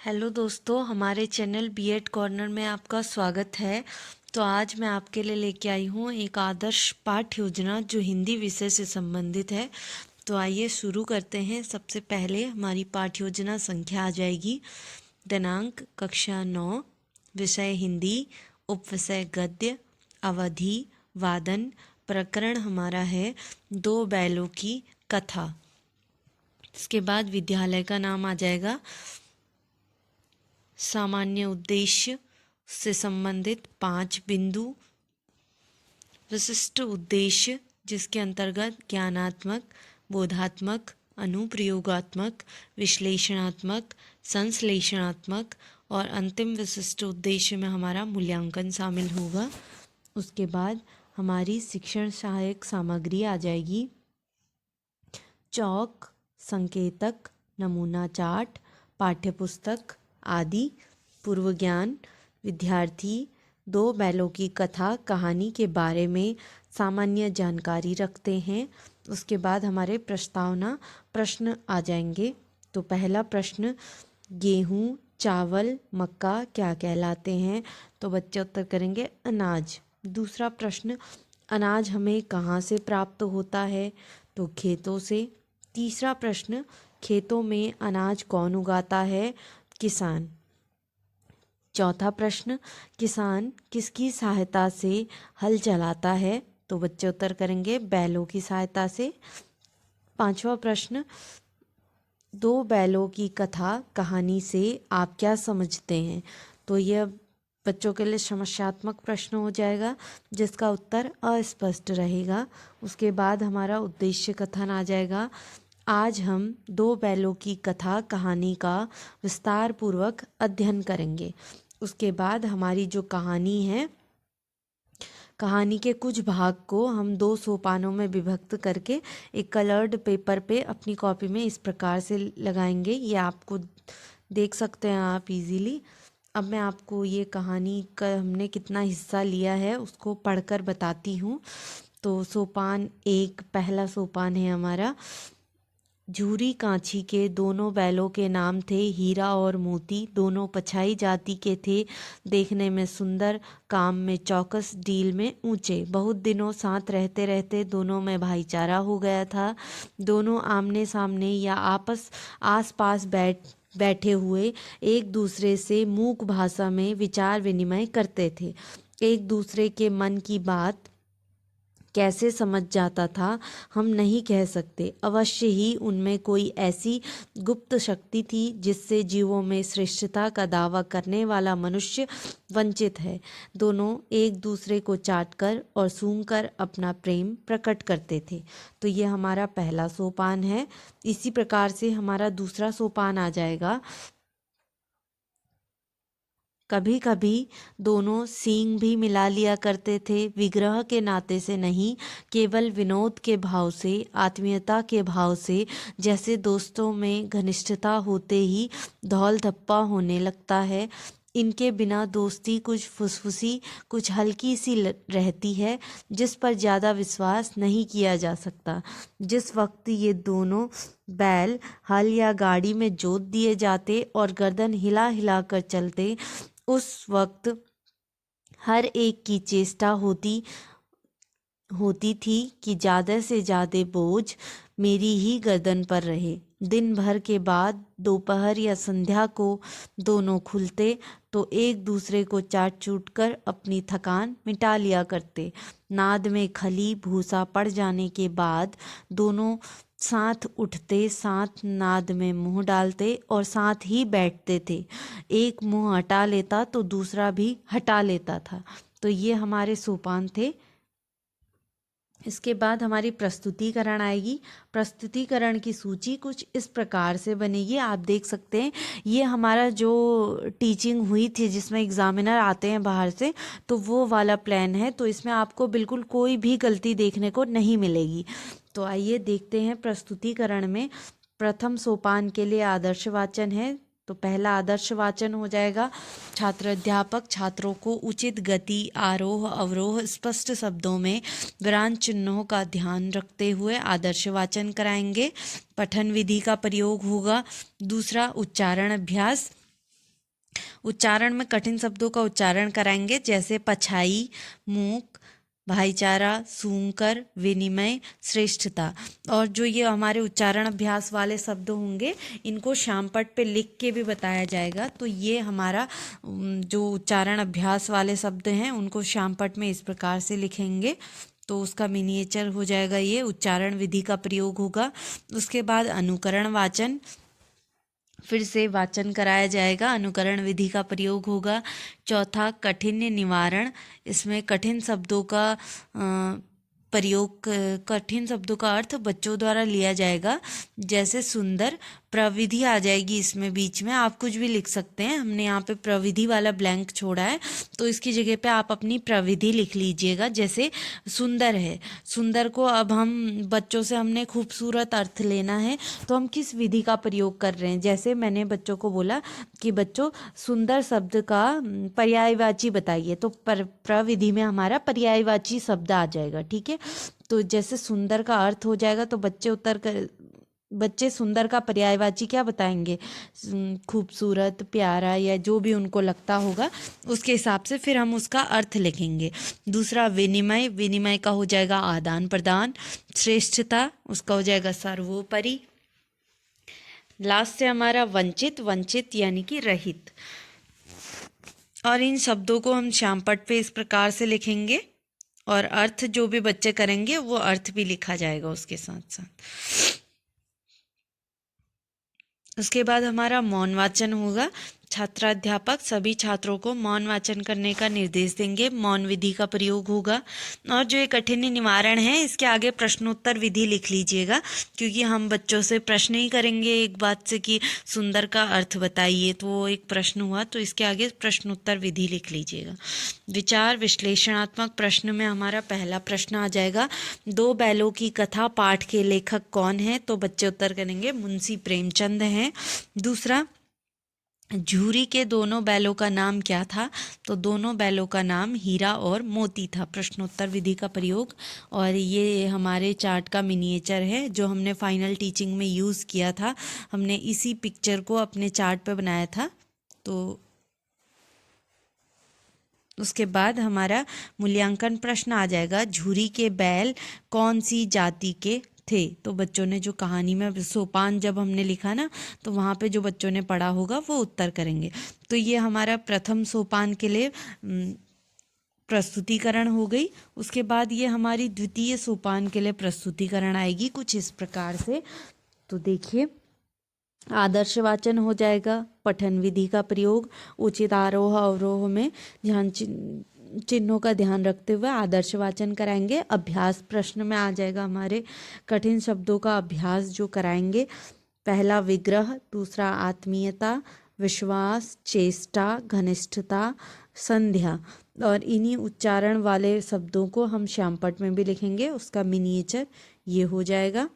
Hello दोस्तों, हमारे channel BEd corner में आपका स्वागत है। तो आज मैं आपके लिए लेके आई हूँ एक आदर्श पाठ्य योजना जो हिंदी विषय से संबंधित है। तो आइए शुरू करते हैं। सबसे पहले हमारी पाठ्य योजना संख्या आ जाएगी। दिनांक कक्षा 9, विषय हिंदी, उपविषय गद्य, अवधि वादन, प्रकरण हमारा है दो बैलों की कथा। इसके बाद विद्यालय का नाम आ जाएगा सामान्य उद्देश्य से संबंधित 5 बिंदु, विशिष्ट उद्देश्य जिसके अंतर्गत ज्ञानात्मक, बोधात्मक, अनुप्रयोगात्मक, विश्लेषणात्मक, संश्लेषणात्मक और अंतिम विशिष्ट उद्देश्य में हमारा मूल्यांकन शामिल होगा। उसके बाद हमारी शिक्षण सहायक सामग्री आ जाएगी। चौक, संकेतक, नमूना चार्ट, पाठ्यपुस्तक आदि। पूर्व ज्ञान, विद्यार्थी दो बैलों की कथा कहानी के बारे में सामान्य जानकारी रखते हैं। उसके बाद हमारे प्रस्तावना प्रश्न आ जाएंगे। तो पहला प्रश्न, गेहूँ, चावल, मक्का क्या कहलाते हैं? तो बच्चे उत्तर करेंगे अनाज। दूसरा प्रश्न, अनाज हमें कहाँ से प्राप्त होता है? तो खेतों से। तीसरा प्रश्न, खेतों में अनाज कौन उगाता है? किसान। चौथा प्रश्न, किसान किसकी सहायता से हल चलाता है? तो बच्चे उत्तर करेंगे बैलों की सहायता से। पांचवा प्रश्न, दो बैलों की कथा कहानी से आप क्या समझते हैं? तो यह बच्चों के लिए समस्यात्मक प्रश्न हो जाएगा जिसका उत्तर अस्पष्ट रहेगा। उसके बाद हमारा उद्देश्य कथन आ जाएगा। आज हम दो बैलों की कथा कहानी का विस्तार पूर्वक अध्ययन करेंगे। उसके बाद हमारी जो कहानी है, कहानी के कुछ भाग को हम 2 सोपानों में विभक्त करके एक कलर्ड पेपर पे अपनी कॉपी में इस प्रकार से लगाएंगे। ये आपको देख सकते हैं आप इजीली। अब मैं आपको ये कहानी का हमने कितना हिस्सा लिया है उसको पढ़कर बताती हूँ। तो सोपान 1, पहला सोपान है हमारा। झूरी कांची के दोनों बैलों के नाम थे हीरा और मोती। दोनों पछाई जाति के थे, देखने में सुंदर, काम में चौकस, डील में ऊंचे। बहुत दिनों साथ रहते रहते दोनों में भाईचारा हो गया था। दोनों आमने सामने या आस पास बैठे हुए एक दूसरे से मूक भाषा में विचार विनिमय करते थे। एक दूसरे के मन की बात कैसे समझ जाता था हम नहीं कह सकते। अवश्य ही उनमें कोई ऐसी गुप्त शक्ति थी जिससे जीवों में श्रेष्ठता का दावा करने वाला मनुष्य वंचित है। दोनों एक दूसरे को चाटकर और सूंघकर अपना प्रेम प्रकट करते थे। तो ये हमारा पहला सोपान है। इसी प्रकार से हमारा दूसरा सोपान आ जाएगा। कभी कभी दोनों सींग भी मिला लिया करते थे, विग्रह के नाते से नहीं, केवल विनोद के भाव से, आत्मीयता के भाव से। जैसे दोस्तों में घनिष्ठता होते ही धौल धप्पा होने लगता है। इनके बिना दोस्ती कुछ फुसफुसी, कुछ हल्की सी रहती है जिस पर ज़्यादा विश्वास नहीं किया जा सकता। जिस वक्त ये दोनों बैल हल या गाड़ी में जोत दिए जाते और गर्दन हिला हिला कर चलते, उस वक्त हर एक की चेष्टा होती थी कि ज़्यादा से ज़्यादा बोझ मेरी ही गर्दन पर रहे। दिन भर के बाद दोपहर या संध्या को दोनों खुलते तो एक दूसरे को चाट चूट कर अपनी थकान मिटा लिया करते। नाद में खली भूसा पड़ जाने के बाद दोनों साथ उठते, साथ नाद में मुंह डालते और साथ ही बैठते थे। एक मुंह हटा लेता तो दूसरा भी हटा लेता था। तो ये हमारे सोपान थे। इसके बाद हमारी प्रस्तुतिकरण आएगी। प्रस्तुतिकरण की सूची कुछ इस प्रकार से बनेगी, आप देख सकते हैं। ये हमारा जो टीचिंग हुई थी जिसमें एग्जामिनर आते हैं बाहर से, तो वो वाला प्लान है। तो इसमें आपको बिल्कुल कोई भी गलती देखने को नहीं मिलेगी। तो आइए देखते हैं प्रस्तुतिकरण में। प्रथम सोपान के लिए आदर्श वाचन है। तो पहला आदर्श वाचन हो जाएगा। छात्र अध्यापक छात्रों को उचित गति, आरोह अवरोह, स्पष्ट शब्दों में विराम चिन्हों का ध्यान रखते हुए आदर्श वाचन कराएंगे। पठन विधि का प्रयोग होगा। दूसरा, उच्चारण अभ्यास। उच्चारण में कठिन शब्दों का उच्चारण कराएंगे, जैसे पछाई, मूक, भाईचारा, सूंकर, विनिमय, श्रेष्ठता। और जो ये हमारे उच्चारण अभ्यास वाले शब्द होंगे, इनको श्यामपट्ट पे लिख के भी बताया जाएगा। तो ये हमारा जो उच्चारण अभ्यास वाले शब्द हैं, उनको श्यामपट्ट में इस प्रकार से लिखेंगे। तो उसका मिनिएचर हो जाएगा, ये उच्चारण विधि का प्रयोग होगा। उसके बाद अनुकरण वाचन, फिर से वाचन कराया जाएगा, अनुकरण विधि का प्रयोग होगा। चौथा कठिन निवारण, इसमें कठिन शब्दों का प्रयोग, कठिन शब्दों का अर्थ बच्चों द्वारा लिया जाएगा। जैसे सुंदर, प्रविधि आ जाएगी इसमें बीच में, आप कुछ भी लिख सकते हैं, हमने यहाँ पे प्रविधि वाला ब्लैंक छोड़ा है, तो इसकी जगह पे आप अपनी प्रविधि लिख लीजिएगा। जैसे सुंदर है, सुंदर को अब हम बच्चों से हमने खूबसूरत अर्थ लेना है, तो हम किस विधि का प्रयोग कर रहे हैं। जैसे मैंने बच्चों को बोला कि बच्चों सुंदर शब्द का पर्यायवाची बताइए, तो प्रविधि में हमारा पर्यायवाची शब्द आ जाएगा, ठीक है। तो जैसे सुंदर का अर्थ हो जाएगा, तो बच्चे सुंदर का पर्यायवाची क्या बताएंगे, खूबसूरत, प्यारा, या जो भी उनको लगता होगा उसके हिसाब से फिर हम उसका अर्थ लिखेंगे। दूसरा विनिमय, विनिमय का हो जाएगा आदान प्रदान। श्रेष्ठता, उसका हो जाएगा सर्वोपरि। लास्ट से हमारा वंचित, वंचित यानी कि रहित। और इन शब्दों को हम श्यामपट्ट पे इस प्रकार से लिखेंगे, और अर्थ जो भी बच्चे करेंगे वो अर्थ भी लिखा जाएगा उसके साथ साथ। उसके बाद हमारा मौन वाचन होगा। छात्राध्यापक सभी छात्रों को मौन वाचन करने का निर्देश देंगे, मौन विधि का प्रयोग होगा। और जो ये कठिन निवारण है, इसके आगे प्रश्नोत्तर विधि लिख लीजिएगा, क्योंकि हम बच्चों से प्रश्न ही करेंगे एक बात से कि सुंदर का अर्थ बताइए, तो वो एक प्रश्न हुआ, तो इसके आगे प्रश्नोत्तर विधि लिख लीजिएगा। विचार विश्लेषणात्मक प्रश्न में हमारा पहला प्रश्न आ जाएगा, दो बैलों की कथा पाठ के लेखक कौन है, तो बच्चे उत्तर करेंगे मुंशी प्रेमचंद हैं। दूसरा, झूरी के दोनों बैलों का नाम क्या था, तो दोनों बैलों का नाम हीरा और मोती था। प्रश्नोत्तर विधि का प्रयोग। और ये हमारे चार्ट का मिनिएचर है जो हमने फाइनल टीचिंग में यूज़ किया था, हमने इसी पिक्चर को अपने चार्ट पे बनाया था। तो उसके बाद हमारा मूल्यांकन प्रश्न आ जाएगा, झूरी के बैल कौन सी जाति के थे। तो बच्चों ने जो कहानी में सोपान जब हमने लिखा ना, तो वहाँ पे जो बच्चों ने पढ़ा होगा वो उत्तर करेंगे। तो ये हमारा प्रथम सोपान के लिए प्रस्तुतिकरण हो गई। उसके बाद ये हमारी द्वितीय सोपान के लिए प्रस्तुतिकरण आएगी कुछ इस प्रकार से। तो देखिए, आदर्श वाचन हो जाएगा, पठन विधि का प्रयोग, उचित आरोह अवरोह में ध्यान चिन्हों का ध्यान रखते हुए आदर्श वाचन कराएंगे। अभ्यास प्रश्न में आ जाएगा हमारे कठिन शब्दों का अभ्यास जो कराएंगे। पहला विग्रह, दूसरा आत्मीयता, विश्वास, चेष्टा, घनिष्ठता, संध्या। और इन्हीं उच्चारण वाले शब्दों को हम श्यामपट्ट में भी लिखेंगे, उसका मिनिएचर ये हो जाएगा।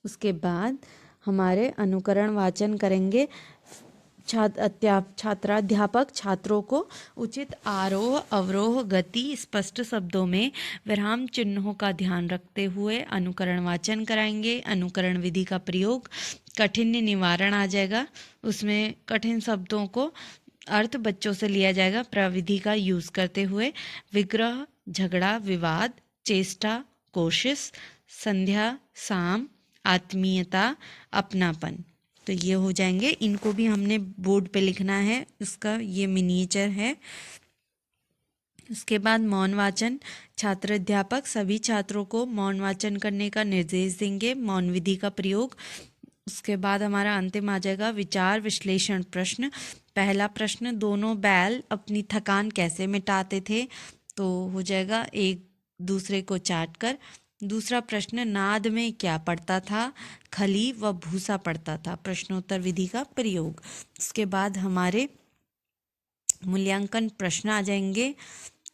उसके बाद हमारे अनुकरण वाचन करेंगे। छात्राध्यापक छात्रों को उचित आरोह अवरोह गति स्पष्ट शब्दों में विराम चिन्हों का ध्यान रखते हुए अनुकरण वाचन कराएंगे। अनुकरण विधि का प्रयोग, कठिन निवारण आ जाएगा, उसमें कठिन शब्दों को अर्थ बच्चों से लिया जाएगा प्रविधि का यूज करते हुए। विग्रह झगड़ा विवाद, चेष्टा कोशिश, संध्या साम, आत्मीयता अपनापन। तो ये हो जाएंगे, इनको भी हमने बोर्ड पे लिखना है, उसका ये मिनिएचर है। उसके बाद मौन वाचन, छात्र अध्यापक सभी छात्रों को मौन वाचन करने का निर्देश देंगे, मौन विधि का प्रयोग। उसके बाद हमारा अंतिम आ जाएगा विचार विश्लेषण प्रश्न। पहला प्रश्न, दोनों बैल अपनी थकान कैसे मिटाते थे, तो हो जाएगा एक दूसरे को चाट कर। दूसरा प्रश्न, नाद में क्या पड़ता था, खली व भूसा पड़ता था। प्रश्नोत्तर विधि का प्रयोग। उसके बाद हमारे मूल्यांकन प्रश्न आ जाएंगे।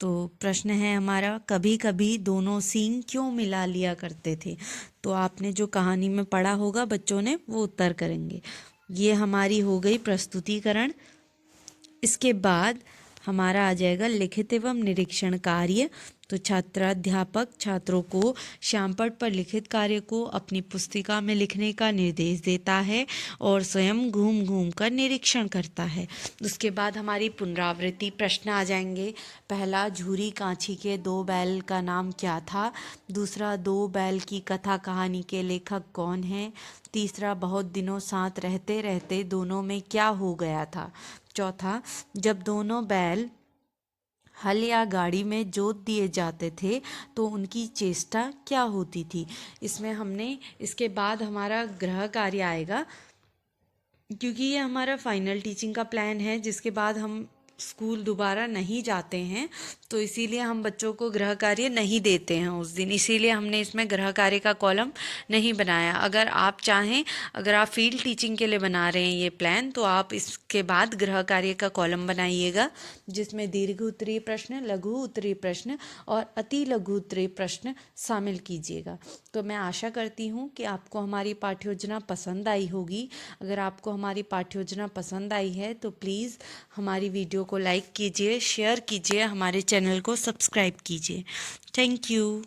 तो प्रश्न है हमारा, कभी कभी दोनों सींग क्यों मिला लिया करते थे। तो आपने जो कहानी में पढ़ा होगा बच्चों ने, वो उत्तर करेंगे। ये हमारी हो गई प्रस्तुतिकरण। इसके बाद हमारा आ जाएगा लिखित एवं निरीक्षण कार्य। तो छात्राध्यापक छात्रों को श्यामपट्ट पर लिखित कार्य को अपनी पुस्तिका में लिखने का निर्देश देता है और स्वयं घूम घूम कर निरीक्षण करता है। उसके बाद हमारी पुनरावृत्ति प्रश्न आ जाएंगे। पहला, झूरी कांची के दो बैल का नाम क्या था? दूसरा, दो बैल की कथा कहानी के लेखक कौन है? तीसरा, बहुत दिनों साथ रहते रहते दोनों में क्या हो गया था? चौथा, जब दोनों बैल हल या गाड़ी में जोत दिए जाते थे तो उनकी चेष्टा क्या होती थी? इसमें हमने इसके बाद हमारा गृह कार्य आएगा, क्योंकि ये हमारा फाइनल टीचिंग का प्लान है जिसके बाद हम स्कूल दोबारा नहीं जाते हैं, तो इसीलिए हम बच्चों को गृह कार्य नहीं देते हैं उस दिन, इसीलिए हमने इसमें गृह कार्य का कॉलम नहीं बनाया। अगर आप चाहें, अगर आप फील्ड टीचिंग के लिए बना रहे हैं ये प्लान, तो आप इसके बाद गृह कार्य का कॉलम बनाइएगा जिसमें दीर्घ उत्तरीय प्रश्न, लघु उत्तरीय प्रश्न और अति लघु उत्तरीय प्रश्न शामिल कीजिएगा। तो मैं आशा करती हूँ कि आपको हमारी पाठ्य योजना पसंद आई होगी। अगर आपको हमारी पाठ्य योजना पसंद आई है तो प्लीज़ हमारी वीडियो को लाइक कीजिए, शेयर कीजिए, हमारे चैनल को सब्सक्राइब कीजिए। Thank you.